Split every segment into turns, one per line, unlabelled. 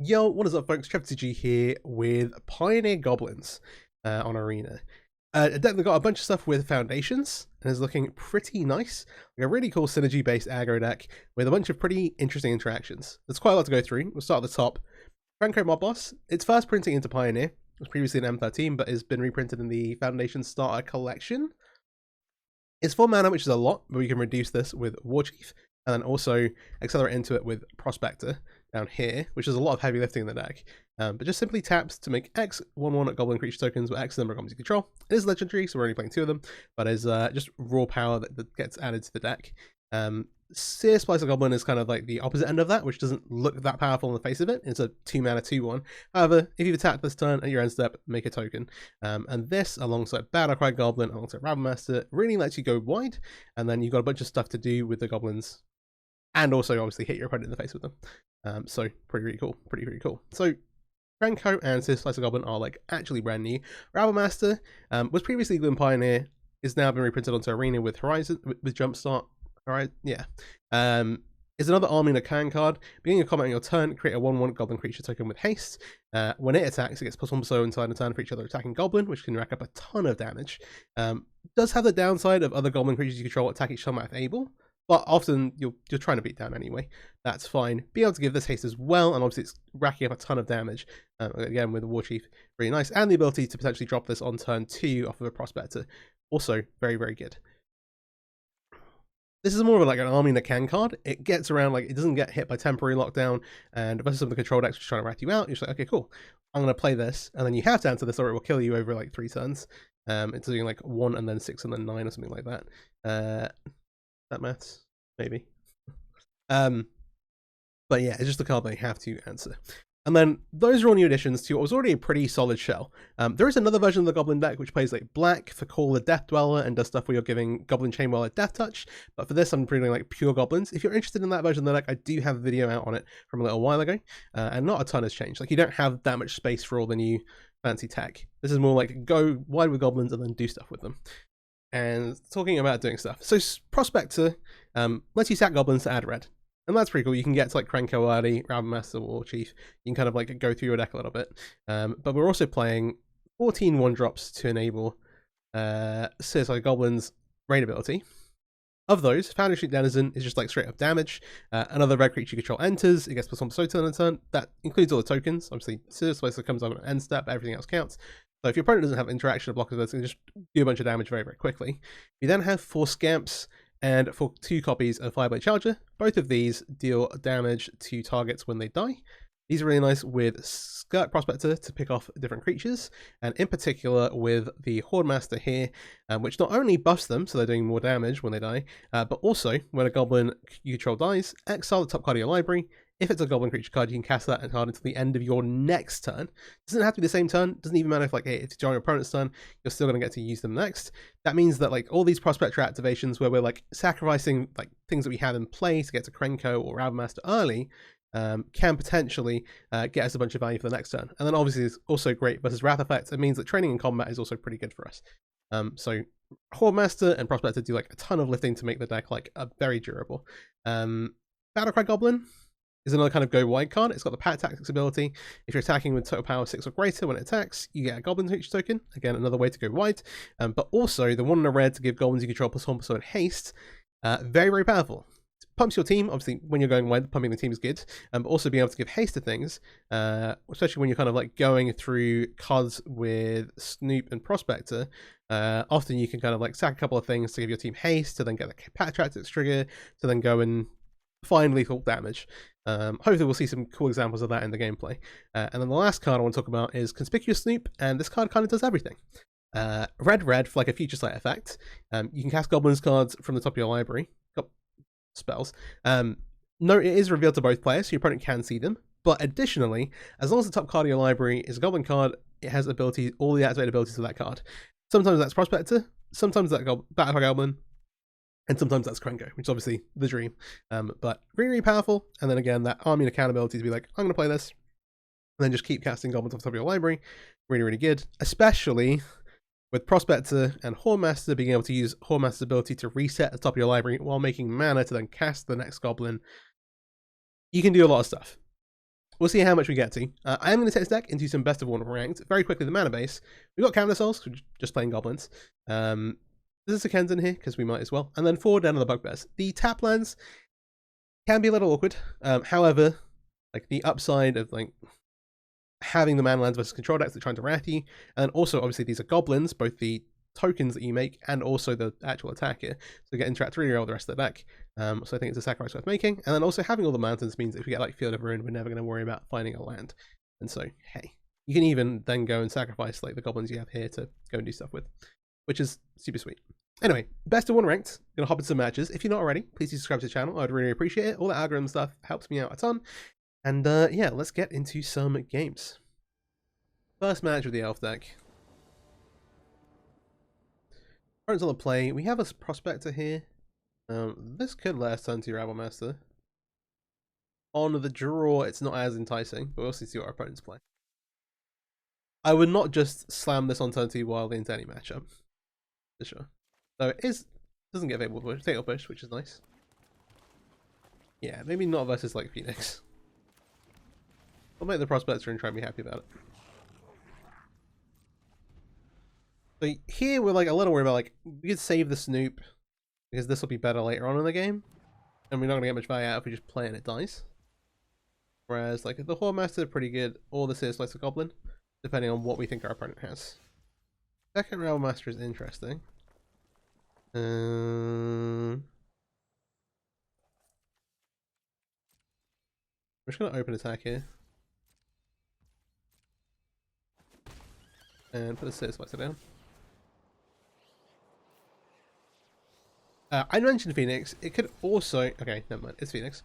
Yo, what is up folks, MTG here with Pioneer Goblins on Arena. A deck that got a bunch of stuff with foundations and is looking pretty nice. Like a really cool synergy-based aggro deck with a bunch of pretty interesting interactions. There's quite a lot to go through. We'll start at the top. Krenko Mob Boss. It's first printing into Pioneer. It was previously an M13, but has been reprinted in the Foundation Starter Collection. It's 4 mana, which is a lot, but we can reduce this with Warchief, and then also accelerate into it with Prospector down here, which is a lot of heavy lifting in the deck. But just simply taps to make X 1/1 Goblin creature tokens with X number of goblins you control. It is legendary, so we're only playing 2 of them, but is just raw power that gets added to the deck. Sear Splicer Goblin is kind of like the opposite end of that, which doesn't look that powerful on the face of it. It's a 2 mana 2/1. However, if you've attacked this turn at your end step, make a token. And this, alongside Battlecry Goblin, alongside Rabblemaster, really lets you go wide, and then you've got a bunch of stuff to do with the goblins, and also obviously hit your opponent in the face with them. So pretty cool, pretty cool. So Krenko and Sear Splicer Goblin are like actually brand new. Rabblemaster was previously in Pioneer, is now been reprinted onto Arena with Horizon, with Jumpstart. Alright, yeah. Is another army in a can card. Beginning of combat on your turn, create a 1/1 goblin creature token with haste. When it attacks, it gets +1 so inside a turn for each other attacking goblin, which can rack up a ton of damage. Does have the downside of other goblin creatures you control attack each time if able, but often you're trying to beat down anyway. That's fine. Be able to give this haste as well, and obviously it's racking up a ton of damage. Again with the Warchief, really nice, and the ability to potentially drop this on turn 2 off of a Prospector, also very good. This is more of like an army in a can card. It gets around, like, it doesn't get hit by temporary lockdown, and versus some of the control decks which are trying to rat you out, you're just like, okay, cool, I'm going to play this, and then you have to answer this or it will kill you over like 3 turns. It's doing like 1 and then 6 and then 9 or something like that. That maths? Maybe. But yeah, it's just a card that you have to answer. And then those are all new additions to what was already a pretty solid shell. There is another version of the Goblin deck which plays like black for Call the Death Dweller and does stuff where you're giving Goblin Chainwhirler Death Touch. But for this, I'm bringing like pure Goblins. If you're interested in that version of the deck, I do have a video out on it from a little while ago, and not a ton has changed. Like, you don't have that much space for all the new fancy tech. This is more like go wide with Goblins and then do stuff with them. And talking about doing stuff, so Prospector lets you sack Goblins to add red. And that's pretty cool. You can get to like Krenko early, Rabblemaster, Warchief. You can kind of like go through your deck a little bit. But we're also playing 14 1-drops to enable Sear Splicer Goblin's raid ability. Of those, Foundation Denizen is just like straight up damage. Another red creature you control enters, it gets +1 so turn and turn. That includes all the tokens. Obviously, Sear Splicer comes up at end step, but everything else counts. So if your opponent doesn't have interaction or blockers, it's going to just do a bunch of damage very quickly. You then have 4 Scamps and for 2 copies of Fireblade Charger. Both of these deal damage to targets when they die. These are really nice with Skirk Prospector to pick off different creatures, and in particular with the Hordemaster here, which not only buffs them, so they're doing more damage when they die, but also when a goblin you control dies, exile the top card of your library. If it's a goblin creature card, you can cast that card until the end of your next turn. It doesn't have to be the same turn. It doesn't even matter if, like, hey, if it's your opponent's turn, you're still going to get to use them next. That means that, like, all these Prospector activations where we're, like, sacrificing, like, things that we have in play to get to Krenko or Rabblemaster early, can potentially get us a bunch of value for the next turn. And then obviously it's also great versus Wrath effects. It means that training in combat is also pretty good for us. So Hordemaster and Prospector do, like, a ton of lifting to make the deck, like, very durable. Battlecry Goblin is another kind of go wide card. It's got the Pack Tactics ability. If you're attacking with total power 6 or greater when it attacks, you get a Goblin creature token. Again, another way to go wide. But also the 1 in a red to give Goblins you control +1 and haste. Very powerful. It pumps your team. Obviously, when you're going wide, pumping the team is good. But also being able to give haste to things, especially when you're kind of like going through cards with Snoop and Prospector. Often you can kind of like sack a couple of things to give your team haste, to then get the Pack Tactics trigger, to then go and find lethal damage. Hopefully we'll see some cool examples of that in the gameplay. And then the last card I want to talk about is Conspicuous Snoop, and this card kind of does everything. Red for like a future sight effect. You can cast Goblins cards from the top of your library. Spells. No, it is revealed to both players, so your opponent can see them. But additionally, as long as the top card of your library is a Goblin card, it has ability, all the activated abilities of that card. Sometimes that's Prospector, sometimes that's Battlecry Goblin, and sometimes that's Krenko, which is obviously the dream. But really powerful. And then again, that army and accountability to be like, I'm going to play this, and then just keep casting Goblins off the top of your library. Really good. Especially with Prospector and Hordemaster being able to use Hordemaster's ability to reset the top of your library while making mana to then cast the next Goblin. You can do a lot of stuff. we'll see how much we get to. I am going to take this deck into some best of one ranked. Very quickly, the mana base. We've got Counter Souls, just playing Goblins. There's a Kens in here, because we might as well. And then 4 down to the Bugbears. The tap lands can be a little awkward. However, like the upside of like having the mana lands versus control decks that are trying to wrath you, and also obviously these are Goblins, both the tokens that you make and also the actual attack here, so you get interact 3-year-old the rest of the deck. So I think it's a sacrifice worth making. And then also having all the mountains means if we get like Field of Ruin, we're never going to worry about finding a land. And so hey, you can even then go and sacrifice like the Goblins you have here to go and do stuff with, which is super sweet. Anyway, best of one ranked. Gonna hop into some matches. If you're not already, please do subscribe to the channel. I'd really appreciate it. All the algorithm stuff helps me out a ton. And yeah, let's get into some games. First match with the Elf deck. Opponents on the play. We have a Prospector here. This could let us turn to Rabble Master. On the draw, it's not as enticing, but we'll see what our opponents play. I would not just slam this on turn 2 wildly into any matchup, for sure. So it doesn't get available bush, fatal push, which is nice. Yeah, maybe not versus like Phoenix. I'll make the Prospector and try and be happy about it. So here we're like a little worried about like we could save the Snoop because this will be better later on in the game, and we're not gonna get much value out if we just play and it dies. Whereas like the Horde Master pretty good, or the Seer Slicer Goblin, depending on what we think our opponent has. Second Rabble Master is interesting. I'm just gonna open attack here. And put the Seer Slicer down. I mentioned Phoenix. It could also... Okay, never mind. It's Phoenix.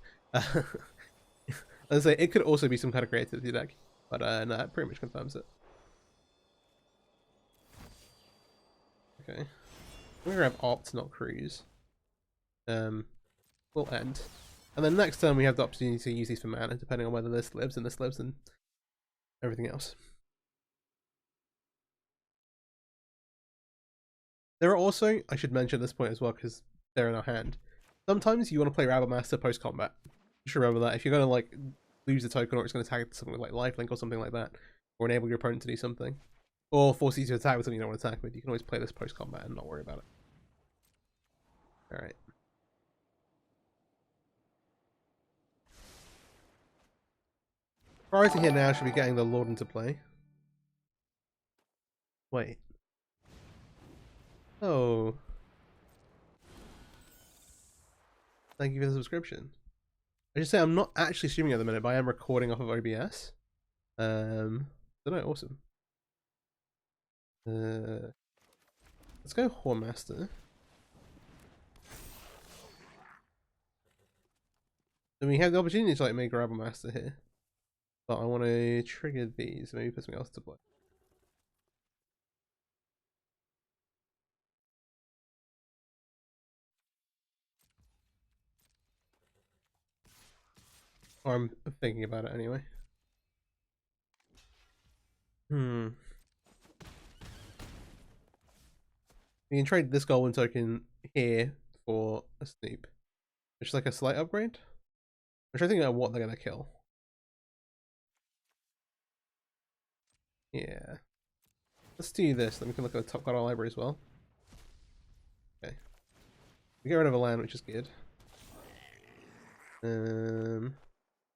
Let's say it could also be some kind of creativity deck. But no, that pretty much confirms it. Okay. I'm going to grab Opt, not Cruise. We'll end. And then next turn we have the opportunity to use these for mana, depending on whether this lives and everything else. There are also, I should mention at this point as well, because they're in our hand, sometimes you want to play Rabble Master post-combat. Just remember that. If you're going to like lose a token, or it's going to tag something like lifelink or something like that, or enable your opponent to do something, or force you to attack with something you don't want to attack with, you can always play this post-combat and not worry about it. Alright. Priority here now should be getting the Lord into play. Wait. Oh. Thank you for the subscription. I should say I'm not actually streaming at the minute, but I am recording off of OBS. Don't know, awesome. Let's go Horde Master. Then we have the opportunity to like make a Rabble Master here. But I want to trigger these, maybe put something else to play. Or I'm thinking about it anyway. We can trade this Goblin token here for a Snoop, which is like a slight upgrade. I'm trying to think about what they're gonna kill. Yeah. Let's do this, then we can look at the top card of our library as well. Okay. We get rid of a land, which is good.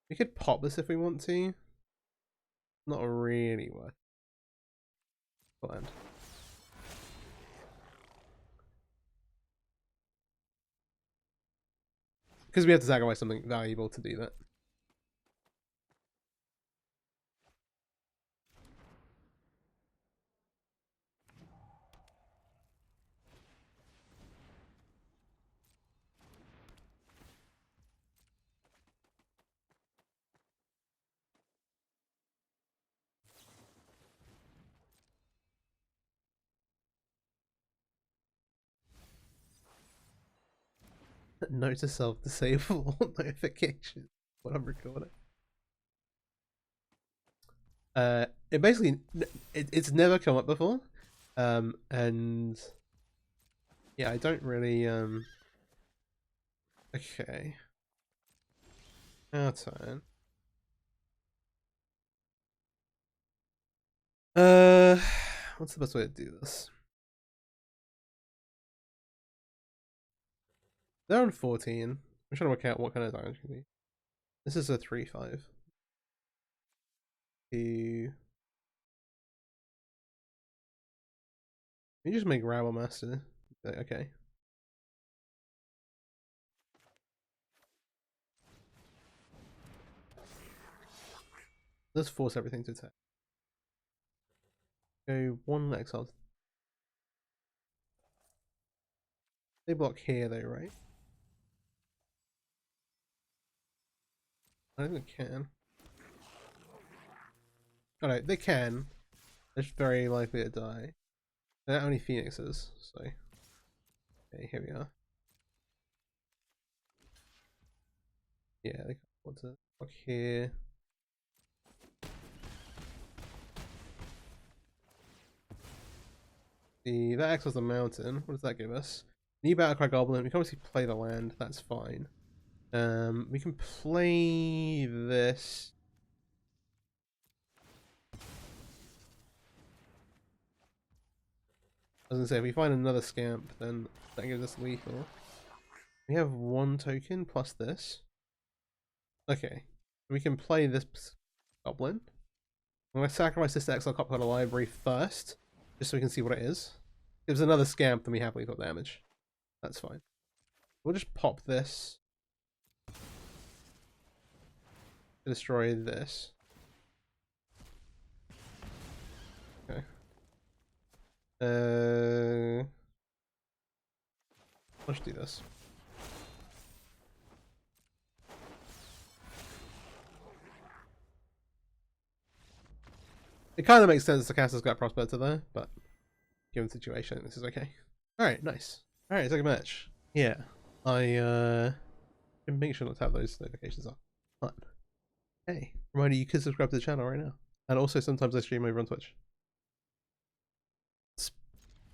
We could pop this if we want to. Not really worth land. Because we have to sacrifice something valuable to do that. Note to self, disable notifications when I'm recording. It basically, it's never come up before. And yeah, I don't really, okay. Our turn. what's the best way to do this? They're on 14. I'm trying to work out what kind of damage can be. This is a 3/5. You just make Rabble Master. Okay. Let's force everything to attack. Go 1 exile. They block here though, right? I don't think they can. Oh no, they can. They're just very likely to die. They don't have any phoenixes, so. Okay, here we are. Yeah, they can't afford to block here. That acts as a mountain. What does that give us? New Battlecry Goblin. We can obviously play the land. That's fine. We can play this. I was gonna say, if we find another scamp, then that gives us lethal. We have 1 token plus this. Okay, we can play this goblin. I'm gonna sacrifice this to exile copy card library first, just so we can see what it is. If there's another scamp, then we have lethal damage. That's fine. We'll just pop this to destroy this. Okay. Let's do this. It kind of makes sense to cast this Gut Prospector there, but given the situation, this is okay. Alright, nice. Alright, second match. Yeah. I can make sure not to have those notifications on. But hey, reminder you can subscribe to the channel right now. And also sometimes I stream over on Twitch.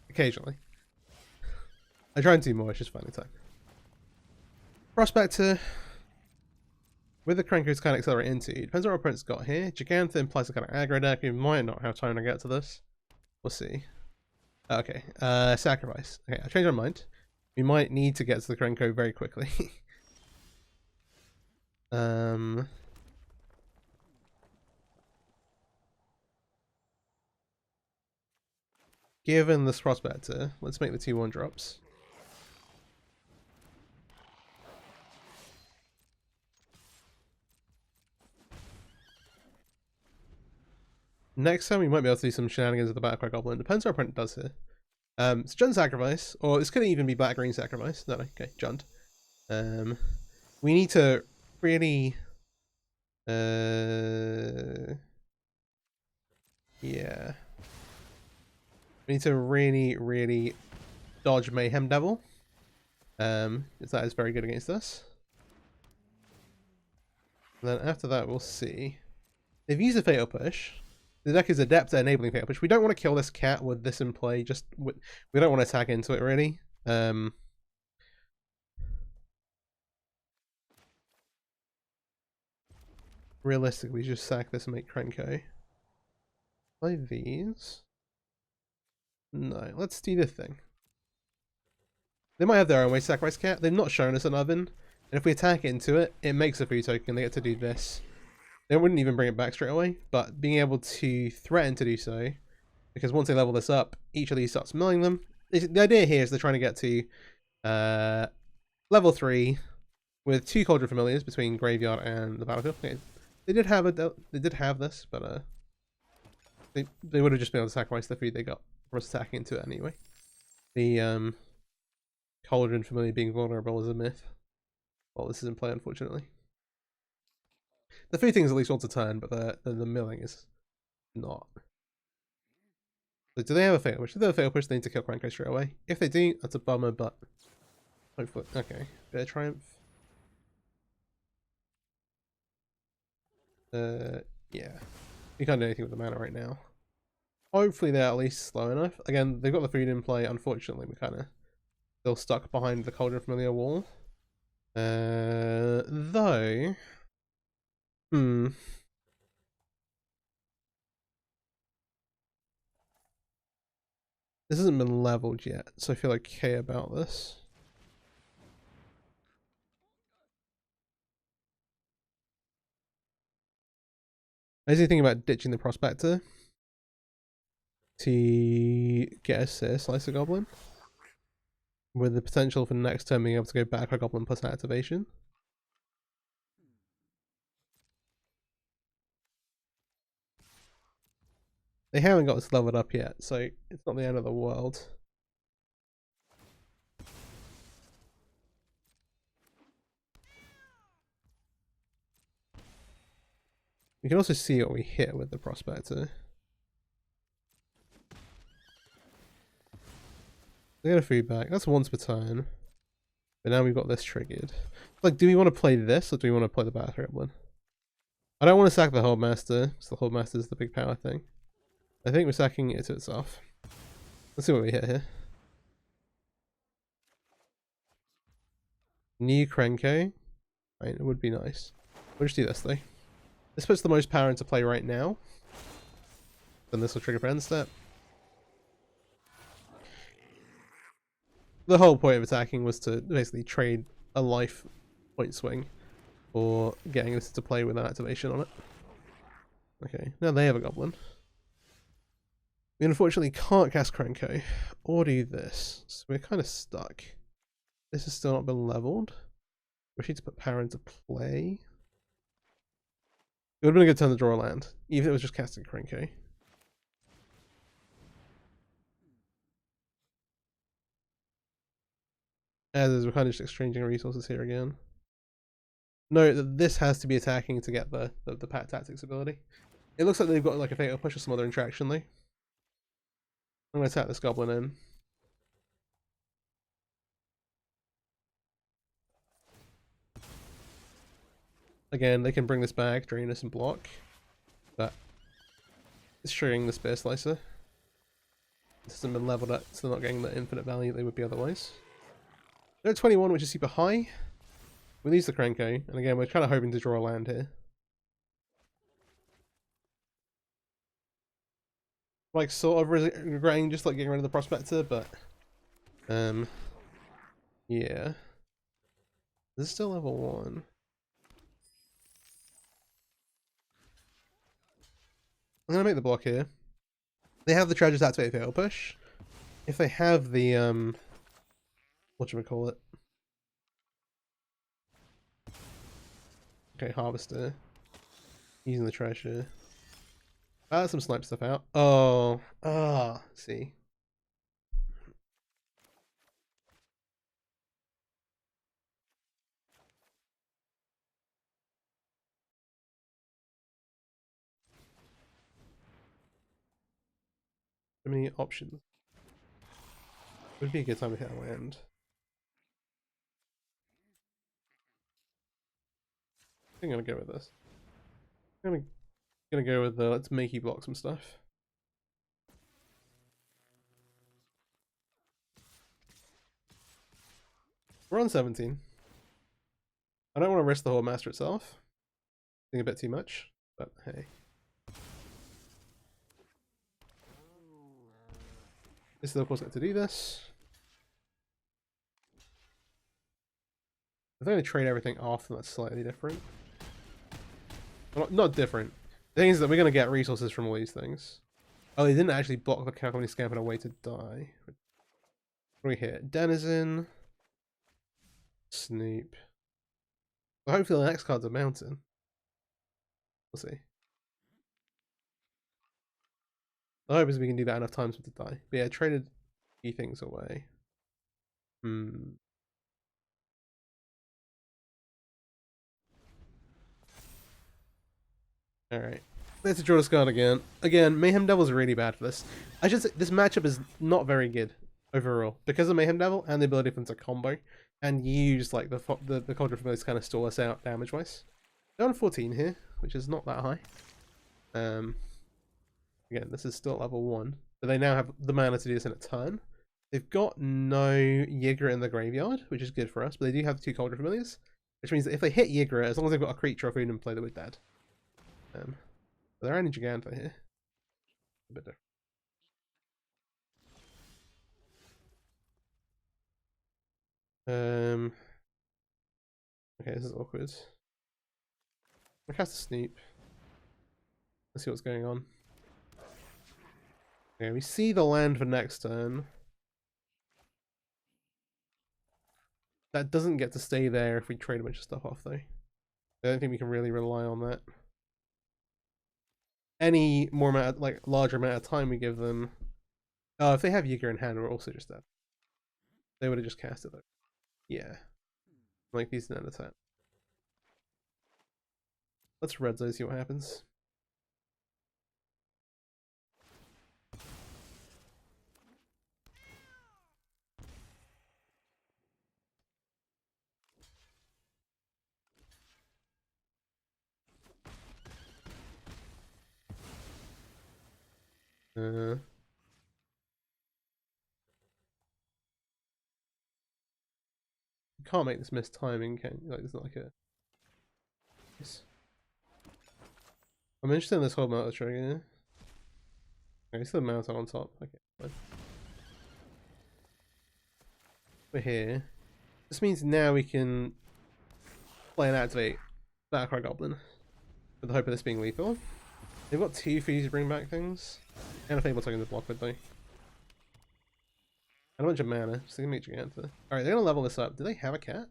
Occasionally. I try and do more, it's just finding time. Prospector. With the Krenko's kind of accelerate into, depends on what our opponent's got here. Gigantha implies a kind of aggro deck. We might not have time to get to this. We'll see. Okay, sacrifice. Okay, I changed my mind. We might need to get to the Krenko very quickly. Given this Prospector, let's make the 2/1 drops. Next time we might be able to do some shenanigans with the Battlecry Goblin. Depends what our opponent does here. So Jund Sacrifice, or this could even be Black-Green Sacrifice. No, okay, Jund. We need to really... yeah. We need to really dodge Mayhem Devil. Because that is very good against us. And then after that, we'll see. They've used a Fatal Push. The deck is adept at enabling Fatal Push. We don't want to kill this cat with this in play. We don't want to attack into it, really. Realistically, just sack this and make Krenko. Play these. No, let's do this thing. They might have their own way to sacrifice cat. They've not shown us an oven. And if we attack into it, it makes a free token. They get to do this. They wouldn't even bring it back straight away, but being able to threaten to do so, because once they level this up, each of these starts milling them. The idea here is they're trying to get to level 3 with 2 Cauldron Familiars between Graveyard and the battlefield. Okay. They did have this, but they would have just been able to sacrifice the food they got for us attacking into it anyway. The Cauldron Familiar being vulnerable is a myth. Well, this is in play, unfortunately. The food thing is at least once a turn, but the milling is not. So do they have a fatal push? If they have a fatal push, they need to kill Krenko straight away. If they do, that's a bummer, but hopefully. Okay. Bit of Triumph. Yeah. We can't do anything with the mana right now. Hopefully they're at least slow enough. Again, they've got the food in play. Unfortunately, we kind of still stuck behind the Cauldron Familiar wall. Though... This hasn't been leveled yet, so I feel okay about this. I was thinking about ditching the Prospector to get a Slicer Goblin, with the potential for next turn being able to go back a Goblin plus activation. They haven't got this leveled up yet, so it's not the end of the world. You can also see what we hit with the Prospector. They get a feedback. That's once per turn. But now we've got this triggered. Like, do we want to play this, or do we want to play the Battle Goblin? I don't want to sack the Holdmaster, because the Holdmaster is the big power thing. I think we're sacking it to itself. Let's see what we hit here. New Krenko. Right, it would be nice. We'll just do this though. This puts the most power into play right now. Then this will trigger for end step. The whole point of attacking was to basically trade a life point swing for getting this to play with an activation on it. Okay, now they have a Goblin. We unfortunately can't cast Krenko or do this, so we're kind of stuck. This has still not been leveled. We need to put power into play. It would have been a good turn to draw a land, even if it was just casting Krenko. As is, we're kind of just exchanging resources here again. Note that this has to be attacking to get the Pat Tactics ability. It looks like they've got like a Fatal Push or some other interaction though. I'm going to attack this Goblin in. Again, they can bring this back, drain us and block. But it's triggering the Spear Slicer. This hasn't been leveled up, so they're not getting the infinite value they would be otherwise. They're at 21, which is super high. We lose the Krenko, and again, we're kind of hoping to draw a land here. Like, sort of regretting just like getting rid of the Prospector, but yeah. This is still level 1. I'm gonna make the block here. They have the Treasures activate Fatal Push. If they have the whatchamacallit. Okay, Harvester. Using the treasure. Some snipe stuff out. Oh, see. So many options. Would be a good time to hit a land. I think I'm gonna go with this. I'm gonna go with the let's makey block some stuff. We're on 17. I don't want to risk the Hoardmaster itself. I think a bit too much, but hey. This is of course going to do this. If they're going to trade everything off, then that's slightly different. Well, not different. The thing is that we're going to get resources from all these things. Oh, they didn't actually block the Calculating Scamp in a way to die. What do we hit? Denizen. Snoop. Well, hopefully the next card's a mountain. We'll see. The hope is we can do that enough times for it to die. But yeah, traded key things away. Alright. Let's draw this card again. Again, Mayhem Devil's really bad for this. I should say this matchup is not very good overall. Because of Mayhem Devil and the ability for them to combo and use like the Cauldron Familiars to kind of stall us out damage wise. They're on 14 here, which is not that high. Again, this is still at level 1. But they now have the mana to do this in a turn. They've got no Yigra in the graveyard, which is good for us, but they do have 2 Cauldron Familiars, which means that if they hit Yigra, as long as they've got a creature or food in play, they would dead. But they're only Giganta here. A bit different. Okay, this is awkward. I cast a Snoop. Let's see what's going on. Okay, we see the land for next turn. That doesn't get to stay there if we trade a bunch of stuff off, though. I don't think we can really rely on that. Any more amount, larger amount of time we give them. Oh, if they have Yiga in hand, we're also just dead. They would have just cast it though. Yeah, like these an attack. Let's red zone, see what happens. You can't make this miss timing, can you? Like, it's not like a. I'm interested in this whole mount trigger. Okay, it's the mount on top. Okay, fine. We're here. This means now we can play and activate Battlecry Goblin with the hope of this being lethal. They've got 2 fees to bring back things, and a Fable token to block with though. And a bunch of mana, so they can make Giganta. Alright, they're gonna level this up. Do they have a cat?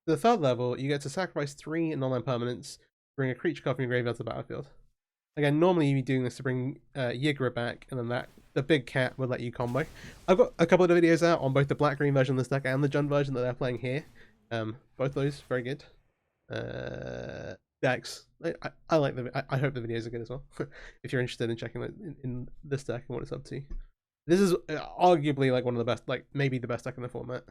The 3rd level, you get to sacrifice 3 non-land permanents, bring a creature card from your graveyard to the battlefield. Again, normally you'd be doing this to bring Yigra back, and then the big cat would let you combo. I've got a couple of videos out on both the black-green version of this deck and the Jund version that they're playing here. Both those, very good. Decks. I like them. I hope the videos are good as well. If you're interested in checking in this deck and what it's up to. This is arguably like one of the best, like maybe the best deck in the format.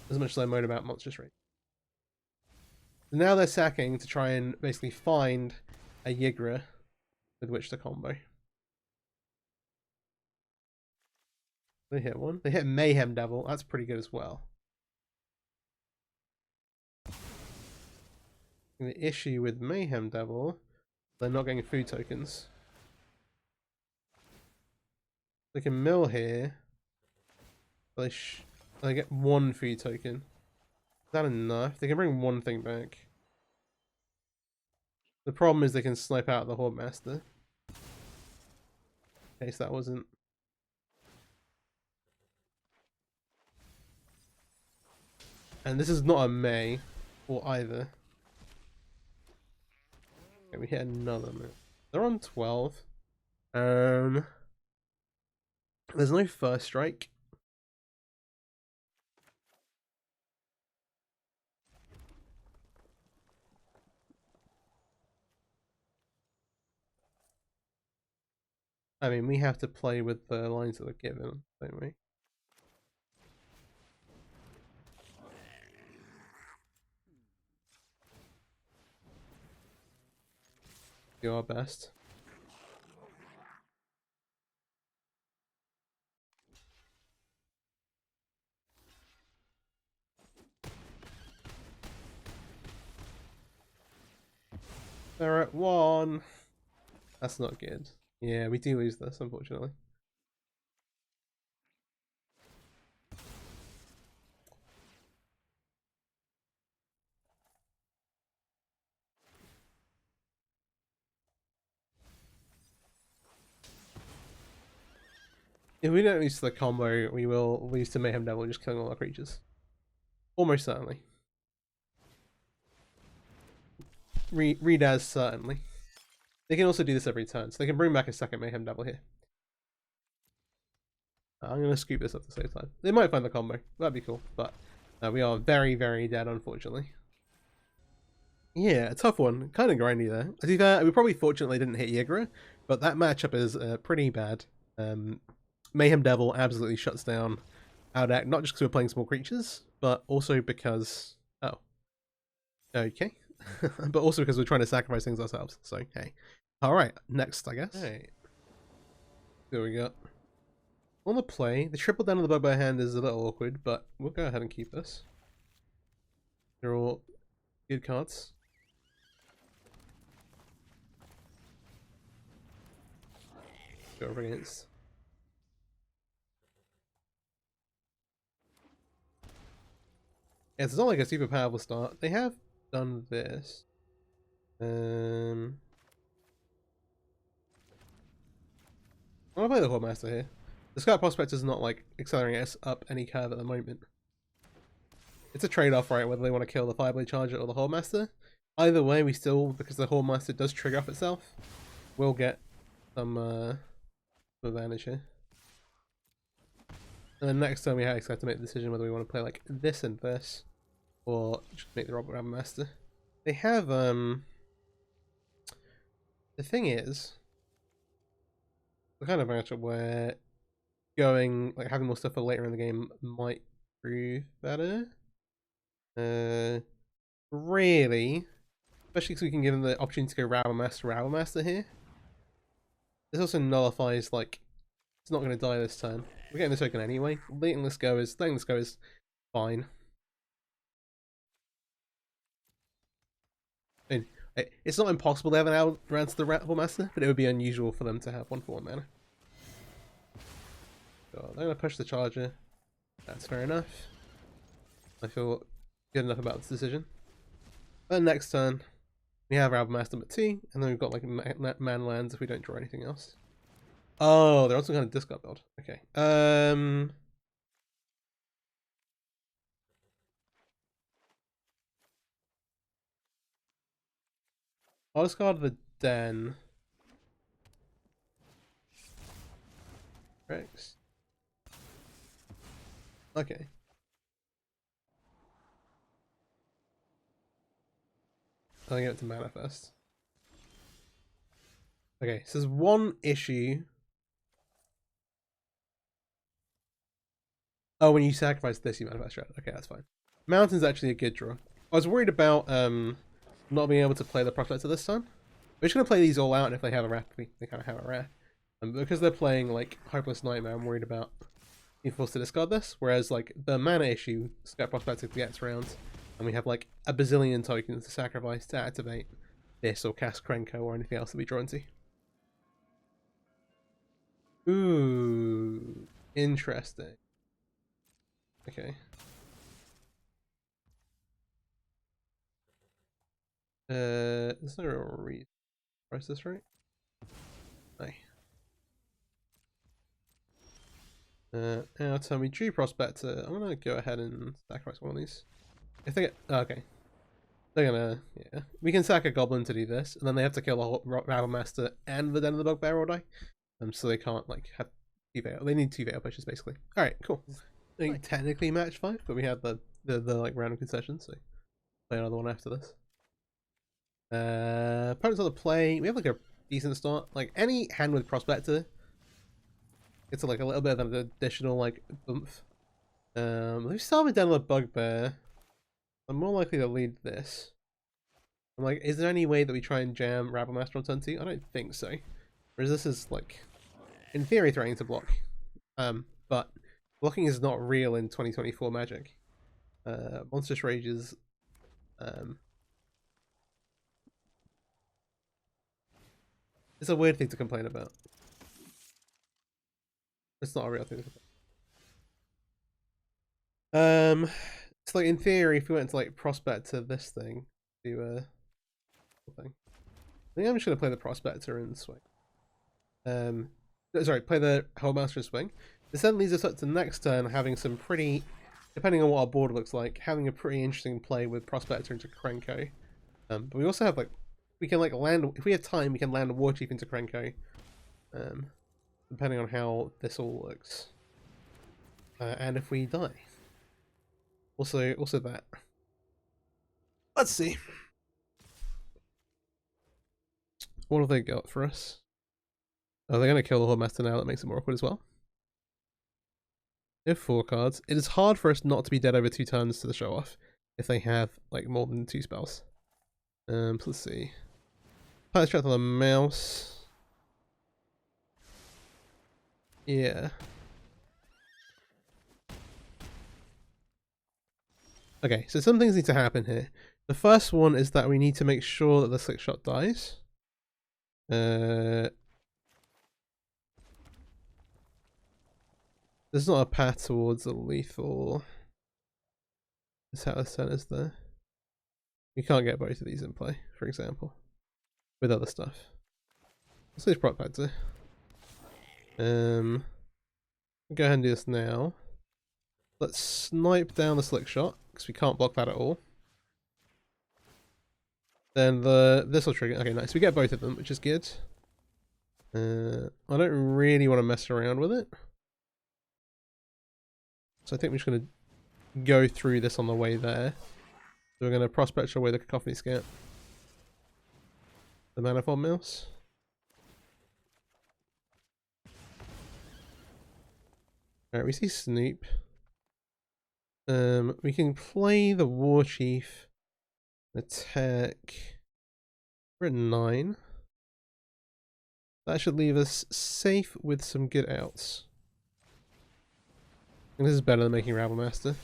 As much as I moan about Monstrous Rage. Now they're sacking to try and basically find a Yigra with which to combo. They hit one. They hit Mayhem Devil. That's pretty good as well. And the issue with Mayhem Devil, they're not getting food tokens. They can mill here. But they get 1 food token. Is that enough? They can bring 1 thing back. The problem is they can snipe out the Horde Master. Okay, so that wasn't. And this is not a May or either. Okay, we hit another move. They're on 12. There's no first strike. I mean, we have to play with the lines that are given, don't we? Do our best. They're at 1. That's not good. Yeah, we do lose this, unfortunately. If we don't lose to the combo, we will lose to Mayhem Devil, just killing all our creatures. Almost certainly. Read as certainly. They can also do this every turn, so they can bring back a second Mayhem Devil here. I'm going to scoop this up to save time. They might find the combo. That'd be cool, but we are very, very dead, unfortunately. Yeah, a tough one. Kind of grindy there. I think that we probably fortunately didn't hit Yigra, but that matchup is pretty bad. Mayhem Devil absolutely shuts down our deck, not just because we're playing small creatures, but also because... Oh. Okay. But also because we're trying to sacrifice things ourselves, so hey. Alright, next, I guess. Hey. There we go. On the play, the triple down on the bugbear hand is a little awkward, but we'll go ahead and keep this. They're all good cards. Go over against. Yeah, it's not like a super powerful start. They have done this. I'm gonna play the Horde Master here. The Scout Prospector is not like accelerating us up any curve at the moment. It's a trade-off, right? Whether they want to kill the Fireblade Charger or the Horde Master. Either way, we still, because the Horde Master does trigger off itself, we'll get some advantage here. And then next time we have to make the decision whether we want to play like this and this, or just make the Robber Master. They have the thing is, the kind of matchup where going like having more stuff for later in the game might prove better. Really, especially because we can give them the opportunity to go Rabble Master here. This also nullifies like it's not going to die this turn. We're getting the token anyway. Letting this go is fine. I mean, it's not impossible to have an Outrance the Rabble Master, but it would be unusual for them to have 1 for 1 mana. So they're going to push the Charger. That's fair enough. I feel good enough about this decision. Then next turn, we have Rabble Master but 2, and then we've got like man lands if we don't draw anything else. Oh, they're also kind of discard build. Okay. I'll discard the Den. Rex. Okay. I'll get it to manifest. Okay, so there's one issue. Oh, when you sacrifice this, you manifest, right? Okay, that's fine. Mountain's actually a good draw. I was worried about not being able to play the Prospector this time. We're just going to play these all out, and if they have a wrath, they kind of have a wrath. Because they're playing like Hopeless Nightmare, I'm worried about being forced to discard this. Whereas like the mana issue, Scout Prospector gets around, and we have like a bazillion tokens to sacrifice to activate this or cast Krenko or anything else that we draw into. Ooh, interesting. Okay. There's no real reason to price this, right? No. Now tell me, Drew Prospector. I'm gonna go ahead and sacrifice one of these. If they get, okay, they're gonna, yeah. We can sack a Goblin to do this, and then they have to kill the Rabble Master and the Den of the Bugbear all day. So they can't like have 2 Veil. They need 2 Veil pushes basically. All right, cool. I think technically match 5, but we have the like random concession, so play another one after this. Opponents on the play. We have like a decent start. Like any hand with Prospector, it's like a little bit of an additional like oomph. We start with Den of the Bugbear. I'm more likely to lead this. I'm like, is there any way that we try and jam Rabble Master on turn 2? I don't think so. Whereas this is like, in theory, threatening to block. But blocking is not real in 2024 Magic. Monstrous Rages. It's a weird thing to complain about. It's not a real thing to complain. It's like in theory, if we went to like Prospector this thing, do thing. I think I'm just gonna play the Prospector and swing. Sorry, play the Hellmaster and swing. This then leads us up to the next turn, having some pretty, depending on what our board looks like, having a pretty interesting play with Prospector into Krenko. But we also have like, we can like land, if we have time, we can land a War Chief into Krenko. Depending on how this all looks. And if we die. Also that. Let's see. What have they got for us? Oh, they're going to kill the Horde Master now. That makes it more awkward as well. They have 4 cards. It is hard for us not to be dead over 2 turns to the show off if they have like more than 2 spells. So let's see. Pilot Strength on the mouse. Yeah. Okay, so some things need to happen here. The first one is that we need to make sure that the slick shot dies. There's not a path towards a lethal. That's how the center's there. You can't get both of these in play, for example, with other stuff. Let's leave prop back to. Go ahead and do this now. Let's snipe down the slick shot because we can't block that at all. Then this will trigger. Okay, nice. We get both of them, which is good. I don't really want to mess around with it, so I think we're just going to go through this on the way there. So we're going to prospect away the Cacophony Scout, the Manifold Mouse. Alright, we see Snoop. We can play the War Chief, attack. We're at 9. That should leave us safe with some good outs. And this is better than making Rabble Master.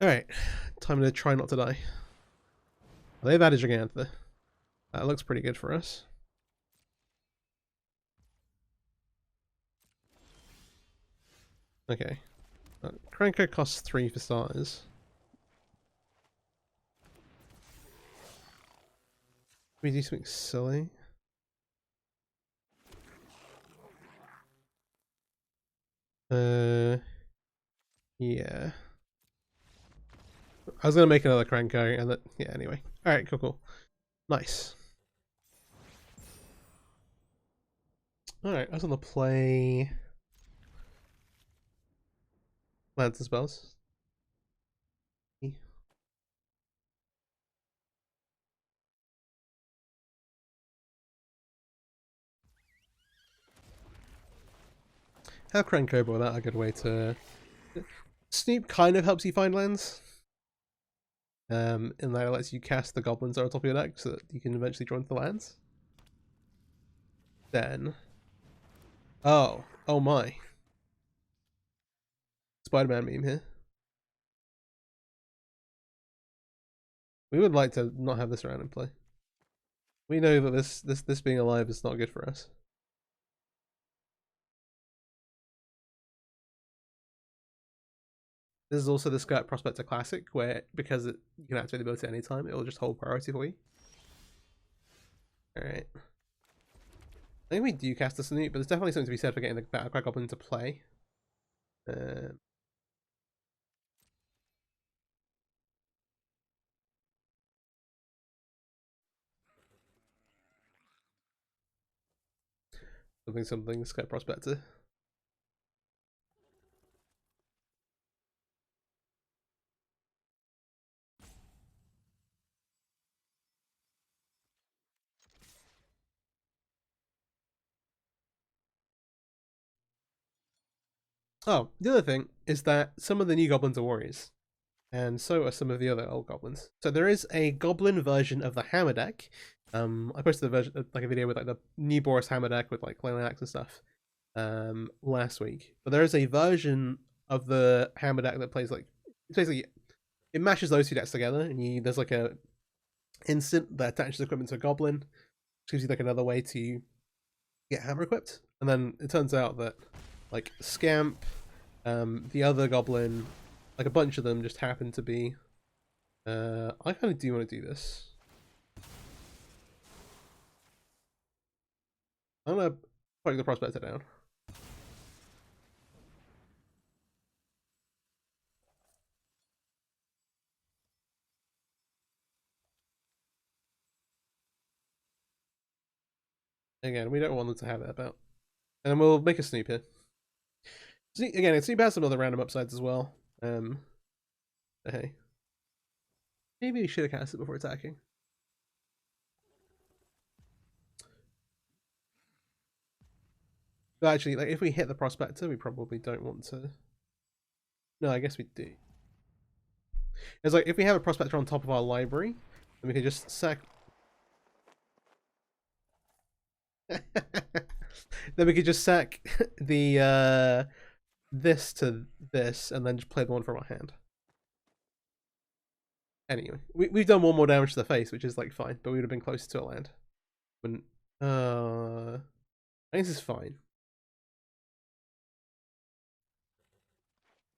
Alright, time to try not to die. They've added Gigantha. That looks pretty good for us. Okay. Krenko costs 3 for starters. We do something silly. Yeah. I was gonna make another Krenko, and that. Yeah. Anyway. All right. Cool. Cool. Nice. All right. I was gonna play Lancer spells. Have Krenko, but without a good way to. Snoop kind of helps you find lands. And that lets you cast the goblins that are on top of your deck so that you can eventually draw into the lands. Then. Oh my. Spider-Man meme here. We would like to not have this around in play. We know that this being alive is not good for us. This is also the Skirt Prospector Classic, where because you can activate the ability at any time, it will just hold priority for you. Alright. I think we do cast a Snoop, but there's definitely something to be said for getting the Battlecry Goblin into play. Something, Skirt Prospector. Oh, the other thing is that some of the new goblins are warriors, and so are some of the other old goblins. So there is a goblin version of the hammer deck. I posted a version, like a video with like the new Boris hammer deck with like Flailing Axe and stuff last week. But there is a version of the hammer deck that plays like basically it mashes those two decks together, and there's like a instant that attaches equipment to a goblin, which gives you like another way to get hammer equipped. And then it turns out that like Scamp, the other goblin, like a bunch of them just happen to be. I kind of do want to do this. I'm gonna poke the Prospector down. Again, we don't want them to have it about. And we'll make a Snoop here. Again, Snoop has some other random upsides as well. Hey. Maybe we should have cast it before attacking. But actually, like if we hit the Prospector, we probably don't want to. No, I guess we do. It's like if we have a Prospector on top of our library, then we can just sack. then we could just sack the this to this, and then just play the one from our hand. Anyway, we've done one more damage to the face, which is like fine, but we would have been closer to a land. When I think this is fine.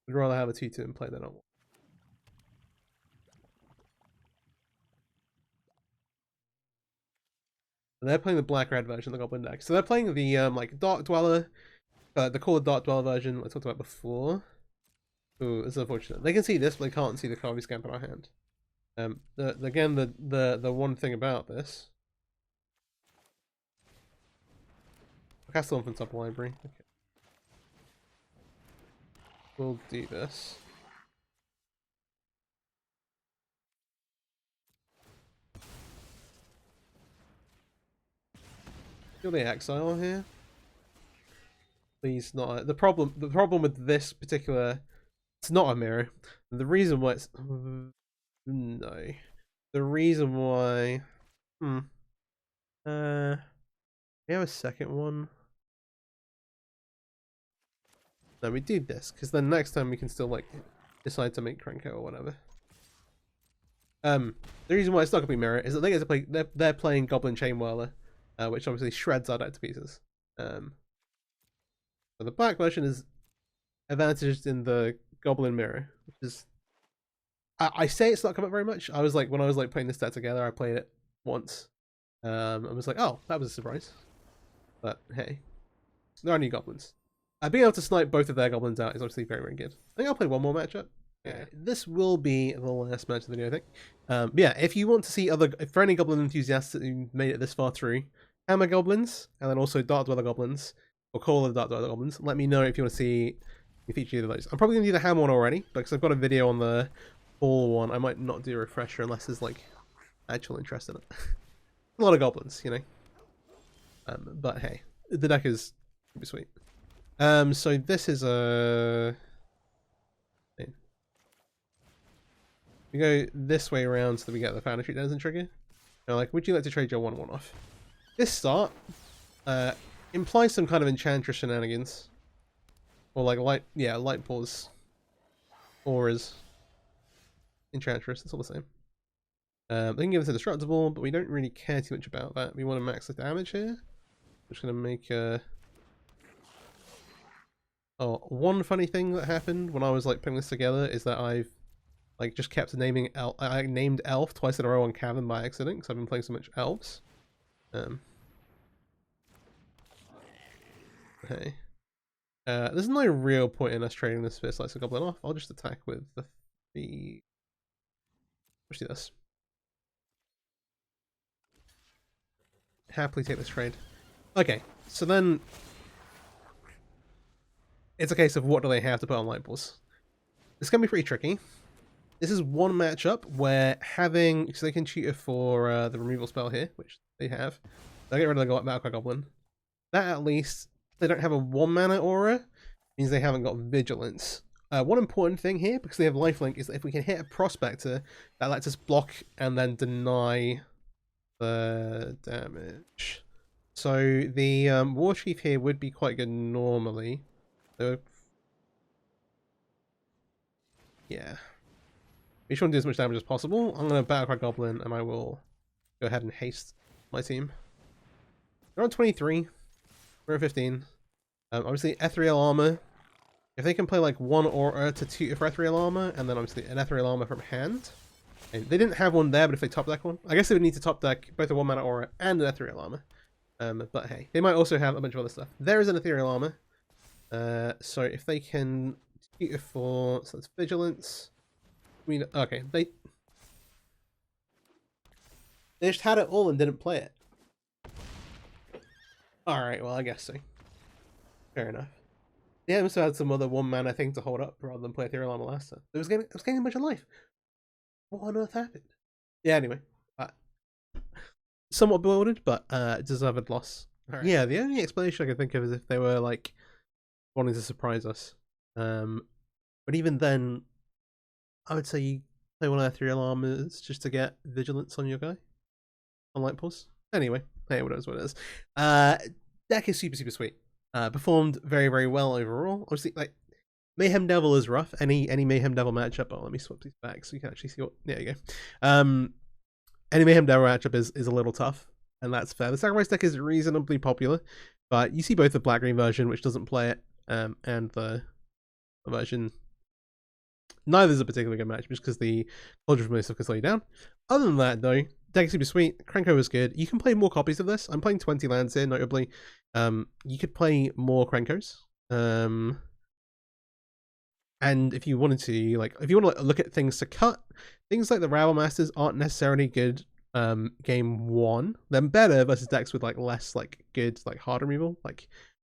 I'd rather have a 2/2 and play that on. And they're playing the black-red version of the Goblin deck. So they're playing the like Dark Dweller, the Colored Dark Dweller version I talked about before. Ooh, it's unfortunate. They can see this, but they can't see the card we scamp in our hand. Again, the one thing about this. I'll cast one from top library. Okay. We'll do this. Feel the exile here. Please not. The problem with this particular, it's not a mirror. And the reason why it's no. The reason why we have a second one. No, we do this, because then next time we can still like decide to make Krenko or whatever. The reason why it's not gonna be mirror is that they get to play they're playing Goblin Chainwhirler, which obviously shreds our deck to pieces. So the black version is advantaged in the Goblin Mirror, which is I say it's not come up very much. I was like, when I was like putting this deck together, I played it once. I was like, oh, that was a surprise. But hey, there are new goblins. Being able to snipe both of their goblins out is obviously very, very good. I think I'll play one more matchup. Yeah, this will be the last match of the video, I think. But yeah, if you want to see for any goblin enthusiasts who made it this far through, Hammer Goblins, and then also Dark Dweller Goblins, or Call of the Dark Dweller Goblins, let me know if you want to see me feature either of those. I'm probably going to do the Hammer one already, because I've got a video on the Ball one. I might not do a refresher unless there's like actual interest in it. A lot of goblins, you know. But hey, the deck is pretty sweet. So this is a... We go this way around so that we get the Foundry Street Denizen trigger. Now, like, would you like to trade your 1/1 off? This start implies some kind of Enchantress shenanigans. Or like light pause. Auras. Enchantress, it's all the same. They can give us indestructible, but we don't really care too much about that. We want to max the damage here. I'm just going to make one funny thing that happened when I was like putting this together is that I've like just kept naming I named Elf twice in a row on Cavern by accident because I've been playing so much Elves. Okay. There's no real point in us trading this Fierce Slicer Goblin off. I'll just attack with the let's do this. Happily take this trade. Okay, so then it's a case of what do they have to put on light balls. This can be pretty tricky. This is one matchup where having, so they can cheat for the removal spell here, which they have. They'll get rid of the Battlecry Goblin. That at least, they don't have a 1-mana aura, means they haven't got Vigilance. One important thing here, because they have Lifelink, is that if we can hit a Prospector, that lets us block and then deny the damage. So the War Chief here would be quite good normally. So, yeah. We just want to do as much damage as possible. I'm going to Battlecry Goblin and I will go ahead and haste my team. They're on 23. We're at 15. Obviously, Ethereal Armor. If they can play like one Aura to tutor for Ethereal Armor, and then obviously an Ethereal Armor from hand. And they didn't have one there, but if they top deck one, I guess they would need to top deck both a 1-mana Aura and an Ethereal Armor. But hey, they might also have a bunch of other stuff. There is an Ethereal Armor. So if they can tutor for, so that's Vigilance. I mean, okay, they just had it all and didn't play it. Alright, well, I guess so. Fair enough. They also had some other 1-mana thing to hold up rather than play Ethereal Armor last time. It was gaining a bunch of life. What on earth happened? Yeah, anyway. Somewhat bewildered, but deserved loss. Right. Yeah, the only explanation I can think of is if they were, like, wanting to surprise us. But even then, I would say you play one of Ethereal Armors just to get Vigilance on your guy. On Light Pulse. Anyway, hey, what it is. Deck is super, super sweet. Performed very, very well overall. Obviously, like, Mayhem Devil is rough. Any Mayhem Devil matchup. Oh, let me swap these back so you can actually see what. There you go. Any Mayhem Devil matchup is a little tough, and that's fair. The Sacrifice deck is reasonably popular, but you see both the black-green version, which doesn't play it, and the version. Neither is a particularly good match, just because the Cauldron of Most can slow you down. Other than that, though, deck is super sweet. Krenko is good. You can play more copies of this. I'm playing 20 lands here, notably. You could play more Krenkos. And if you wanted to, like, if you want to look at things to cut, things like the Rabble Masters aren't necessarily good game 1. They're better versus decks with like less like good like hard removal, like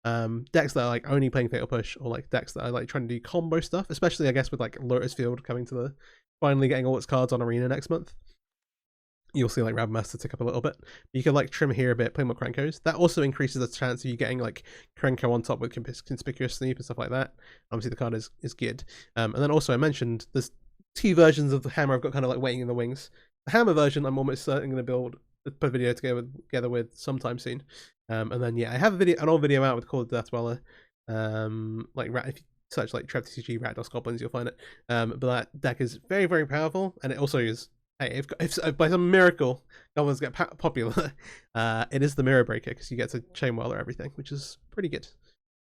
decks that are like only playing Fatal Push, or like decks that are like trying to do combo stuff, especially I guess with like Lotus Field coming to the finally getting all its cards on Arena next month. You'll see like Rabble Master tick up a little bit. You can like trim here a bit, play more Krenkos. That also increases the chance of you getting like Krenko on top with Conspicuous Sneak and stuff like that. Obviously the card is good. And then also I mentioned there's 2 versions of the hammer I've got kind of like waiting in the wings. The hammer version I'm almost certain going to put a video together with sometime soon. And then yeah, I have an old video out with Call of the Death Dweller. Like if you search like TCG Rat Goblins, you'll find it. But that deck is very, very powerful, and it also is. Hey, if by some miracle Goblins get popular, it is the Mirror Breaker, because you get to Chain Whirler everything, which is pretty good.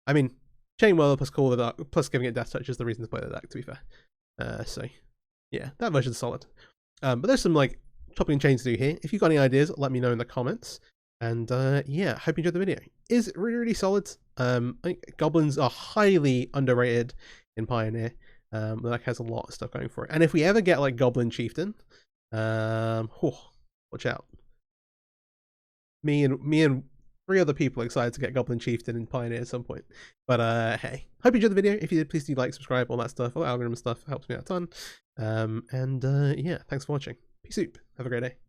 I mean, Chain Whirler plus Call of the Dark plus giving it Death Touch is the reason to play the deck, to be fair. So yeah, that version's solid. But there's some like chopping and chains to do here. If you've got any ideas, let me know in the comments. And yeah, hope you enjoyed the video. It's really, really solid. I think Goblins are highly underrated in Pioneer. The deck has a lot of stuff going for it. And if we ever get like Goblin Chieftain, watch out. Me and 3 other people are excited to get Goblin Chieftain in Pioneer at some point. But hey, hope you enjoyed the video. If you did, please do like, subscribe, all that stuff, all algorithm stuff helps me out a ton. And yeah, thanks for watching. Peace out. Have a great day.